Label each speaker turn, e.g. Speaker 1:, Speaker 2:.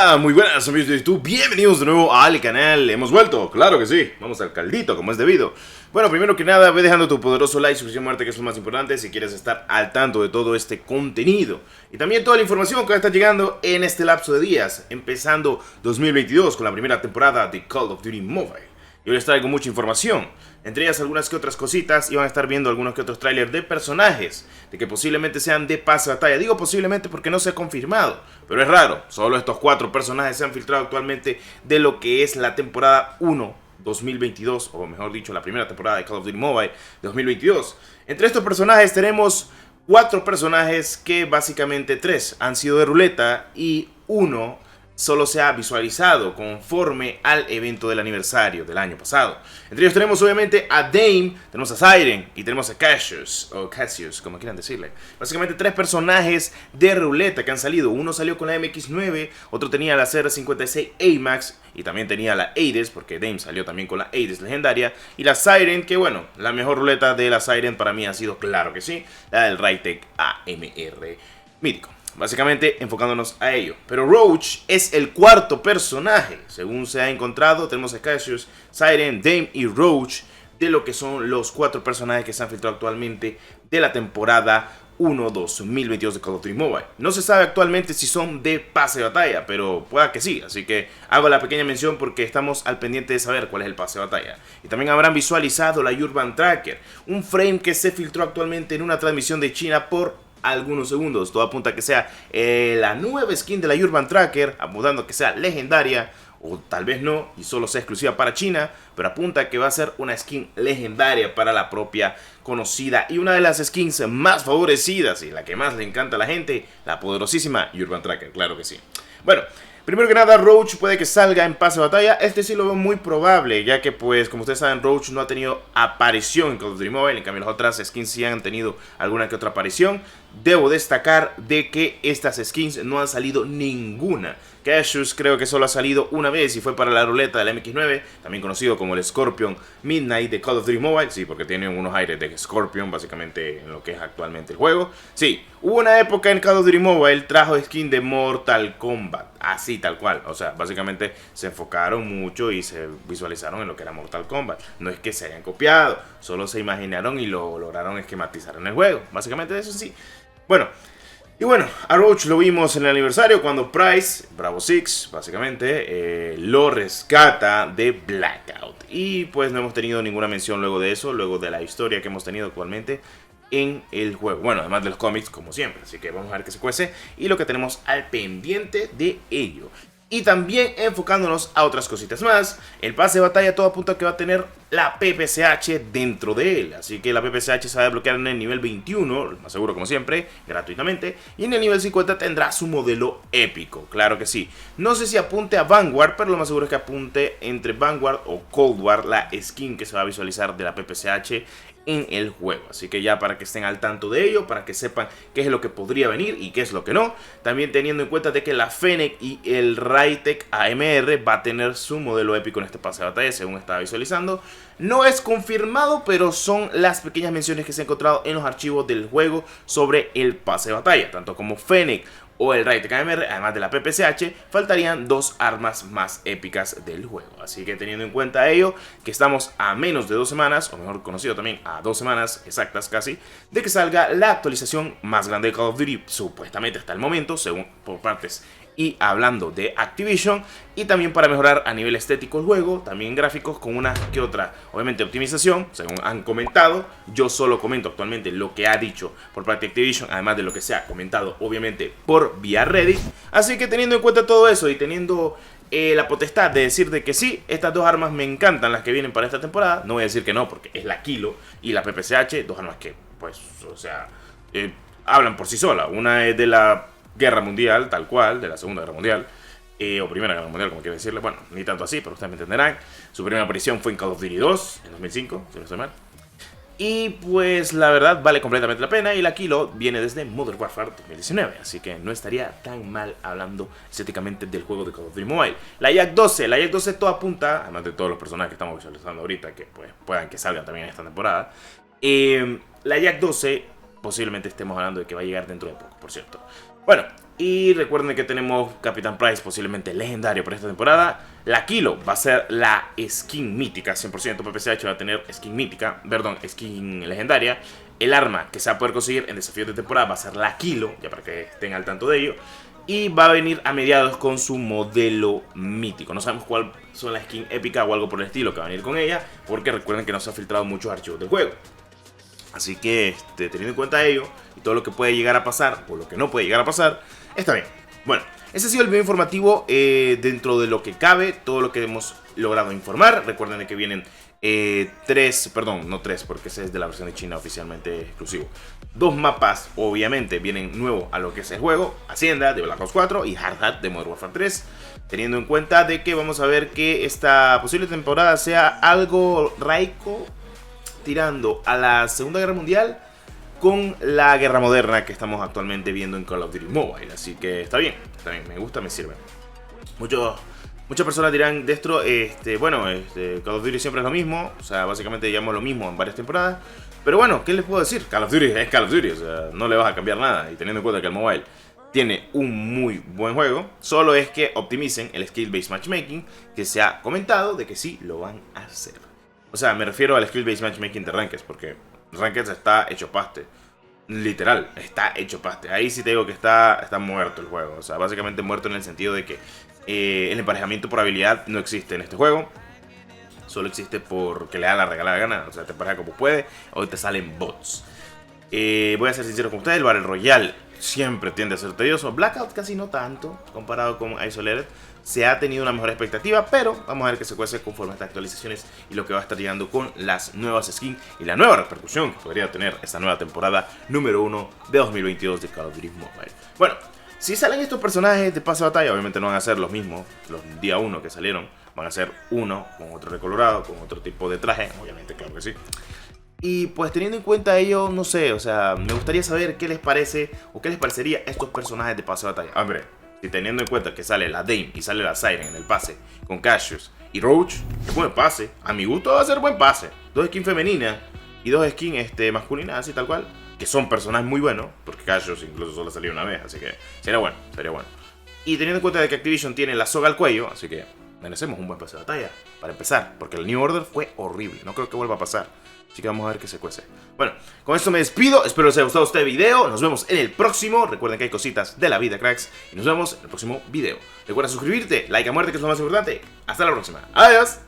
Speaker 1: Hola, muy buenas amigos de YouTube, bienvenidos de nuevo al canal. Hemos vuelto, claro que sí, vamos al caldito como es debido. Bueno, primero que nada, ve dejando tu poderoso like, suscripción, muerte, que es lo más importante si quieres estar al tanto de todo este contenido. Y también toda la información que va a estar llegando en este lapso de días, empezando 2022 con la primera temporada de Call of Duty Mobile. Yo les traigo mucha información, entre ellas algunas que otras cositas, y van a estar viendo algunos que otros trailers de personajes, de que posiblemente sean de pase de batalla. Digo posiblemente porque no se ha confirmado, pero es raro, solo estos 4 personajes se han filtrado actualmente de lo que es la temporada 1 2022, o mejor dicho, la primera temporada de Call of Duty Mobile 2022. Entre estos personajes tenemos 4 personajes que básicamente 3 han sido de ruleta y 1 solo se ha visualizado conforme al evento del aniversario del año pasado. Entre ellos tenemos obviamente a Dame, tenemos a Siren y tenemos a Cassius, o Cassius, como quieran decirle. Básicamente 3 personajes de ruleta que han salido. Uno salió con la MX9, otro tenía la CR56 AMAX y también tenía la Aedes, porque Dame salió también con la Aedes legendaria. Y la Siren, que bueno, la mejor ruleta de la Siren para mí ha sido, claro que sí, la del Rytec AMR mítico. Básicamente enfocándonos a ello. Pero Roach es el 4º personaje. Según se ha encontrado, tenemos a Cassius, Siren, Dame y Roach, de lo que son los 4 personajes que se han filtrado actualmente de la temporada 1 2022 de Call of Duty Mobile. No se sabe actualmente si son de pase de batalla, pero pueda que sí. Así que hago la pequeña mención porque estamos al pendiente de saber cuál es el pase de batalla. Y también habrán visualizado la Urban Tracker, un frame que se filtró actualmente en una transmisión de China por algunos segundos. Todo apunta a que sea la nueva skin de la Urban Tracker, apuntando a que sea legendaria, o tal vez no, y solo sea exclusiva para China, pero apunta a que va a ser una skin legendaria para la propia conocida y una de las skins más favorecidas y la que más le encanta a la gente, la poderosísima Urban Tracker, claro que sí. Bueno, primero que nada, Roach puede que salga en pase de batalla. Este sí lo veo muy probable, ya que pues como ustedes saben, Roach no ha tenido aparición en Call of Duty Mobile. En cambio las otras skins sí han tenido alguna que otra aparición. Debo destacar de que estas skins no han salido ninguna. Cassius creo que solo ha salido una vez y fue para la ruleta del MX9, también conocido como el Scorpion Midnight de Call of Duty Mobile. Sí, porque tiene unos aires de Scorpion básicamente en lo que es actualmente el juego. Sí, hubo una época en Call of Duty Mobile, trajo skin de Mortal Kombat, así tal cual. O sea, básicamente se enfocaron mucho y se visualizaron en lo que era Mortal Kombat. No es que se hayan copiado, solo se imaginaron y lo lograron esquematizar en el juego. Básicamente eso sí. Bueno, a Roach lo vimos en el aniversario cuando Price, Bravo Six, básicamente, lo rescata de Blackout. Y pues no hemos tenido ninguna mención luego de eso, luego de la historia que hemos tenido actualmente en el juego. Bueno, además de los cómics, como siempre. Así que vamos a ver qué se cuece y lo que tenemos al pendiente de ello. Y también enfocándonos a otras cositas más, el pase de batalla todo apunta a que va a tener la PPSH dentro de él. Así que la PPSH se va a desbloquear en el nivel 21, más seguro como siempre, gratuitamente. Y en el nivel 50 tendrá su modelo épico, claro que sí. No sé si apunte a Vanguard, pero lo más seguro es que apunte entre Vanguard o Cold War, la skin que se va a visualizar de la PPSH en el juego. Así que ya para que estén al tanto de ello, para que sepan qué es lo que podría venir y qué es lo que no. También teniendo en cuenta de que la Fennec y el Rytec AMR va a tener su modelo épico en este pase de batalla, según estaba visualizando. No es confirmado, pero son las pequeñas menciones que se han encontrado en los archivos del juego sobre el pase de batalla. Tanto como Fennec o el Rytec AMR, además de la PPSH, faltarían 2 armas más épicas del juego. Así que teniendo en cuenta ello, que estamos a menos de 2 semanas, o mejor conocido también a 2 semanas exactas casi, de que salga la actualización más grande de Call of Duty, supuestamente hasta el momento, según por partes y hablando de Activision, y también para mejorar a nivel estético el juego, también gráficos con una que otra, obviamente, optimización, según han comentado. Yo solo comento actualmente lo que ha dicho por parte de Activision, además de lo que se ha comentado, obviamente, por vía Reddit. Así que teniendo en cuenta todo eso y teniendo la potestad de decir de que sí, estas 2 armas me encantan, las que vienen para esta temporada, no voy a decir que no, porque es la Kilo y la PPSH, 2 armas que, pues, o sea, hablan por sí sola. Una es de la Guerra Mundial, tal cual, de la Segunda Guerra Mundial, o Primera Guerra Mundial, como quiero decirle. Bueno, ni tanto así, pero ustedes me entenderán. Su primera aparición fue en Call of Duty 2, en 2005, si no estoy mal. Y pues la verdad vale completamente la pena. Y la Kilo viene desde Modern Warfare 2019, así que no estaría tan mal hablando estéticamente del juego de Call of Duty Mobile. La Yak-12 todo apunta, además de todos los personajes que estamos visualizando ahorita, que pues puedan que salgan también en esta temporada. La Yak-12 posiblemente estemos hablando de que va a llegar dentro de poco, por cierto. Bueno, y recuerden que tenemos Capitán Price posiblemente legendario para esta temporada. La Kilo va a ser la skin mítica, 100% PPCH va a tener skin mítica, perdón, skin legendaria. El arma que se va a poder conseguir en desafíos de temporada va a ser la Kilo, ya para que estén al tanto de ello. Y va a venir a mediados con su modelo mítico. No sabemos cuál son las skins épica o algo por el estilo que va a venir con ella, porque recuerden que no se han filtrado muchos archivos del juego. Así que teniendo en cuenta ello y todo lo que puede llegar a pasar o lo que no puede llegar a pasar, está bien. Bueno, ese ha sido el video informativo dentro de lo que cabe, todo lo que hemos logrado informar. Recuerden que vienen no tres, porque ese es de la versión de China oficialmente exclusivo. 2 mapas, obviamente, vienen nuevos a lo que es el juego: Hacienda de Black Ops 4 y Hard Hat de Modern Warfare 3. Teniendo en cuenta de que vamos a ver que esta posible temporada sea algo raico, tirando a la Segunda Guerra Mundial con la guerra moderna que estamos actualmente viendo en Call of Duty Mobile. Así que está bien, me gusta, me sirve. Muchas personas dirán, Destro, Call of Duty siempre es lo mismo. O sea, básicamente digamos lo mismo en varias temporadas. Pero bueno, ¿qué les puedo decir? Call of Duty es Call of Duty, o sea, no le vas a cambiar nada. Y teniendo en cuenta que el mobile tiene un muy buen juego, solo es que optimicen el skill-based matchmaking, que se ha comentado de que sí lo van a hacer. O sea, me refiero al skill-based matchmaking de Rankeds, porque Rankeds está hecho paste. Literal, está hecho paste. Ahí sí te digo que está muerto el juego. O sea, básicamente muerto en el sentido de que el emparejamiento por habilidad no existe en este juego. Solo existe porque le da la regalada gana. O sea, te empareja como puede, o te salen bots. Voy a ser sincero con ustedes, el Battle Royale siempre tiende a ser tedioso. Blackout casi no tanto, comparado con Isolated. Se ha tenido una mejor expectativa, pero vamos a ver qué se cuece conforme a estas actualizaciones y lo que va a estar llegando con las nuevas skins y la nueva repercusión que podría tener esta nueva temporada número 1 de 2022 de Call of Duty Mobile. Bueno, si salen estos personajes de pase de batalla, obviamente no van a ser los mismos, los día 1 que salieron. Van a ser uno con otro recolorado, con otro tipo de traje, obviamente, claro que sí. Y pues teniendo en cuenta ello, no sé, o sea, me gustaría saber qué les parece o qué les parecería estos personajes de pase de batalla. Hombre, y teniendo en cuenta que sale la Dame y sale la Siren en el pase con Cassius y Roach, es buen pase. A mi gusto va a ser buen pase. 2 skins femeninas y 2 skins masculinas, así tal cual, que son personajes muy buenos, porque Cassius incluso solo salió una vez, así que sería bueno, sería bueno. Y teniendo en cuenta de que Activision tiene la soga al cuello, así que merecemos un buen pase de batalla, para empezar, porque el New Order fue horrible, no creo que vuelva a pasar. Así que vamos a ver qué se cuece. Bueno, con esto me despido. Espero les haya gustado este video. Nos vemos en el próximo. Recuerden que hay cositas de la vida, cracks. Y nos vemos en el próximo video. Recuerda suscribirte, like a muerte, que es lo más importante. Hasta la próxima. Adiós.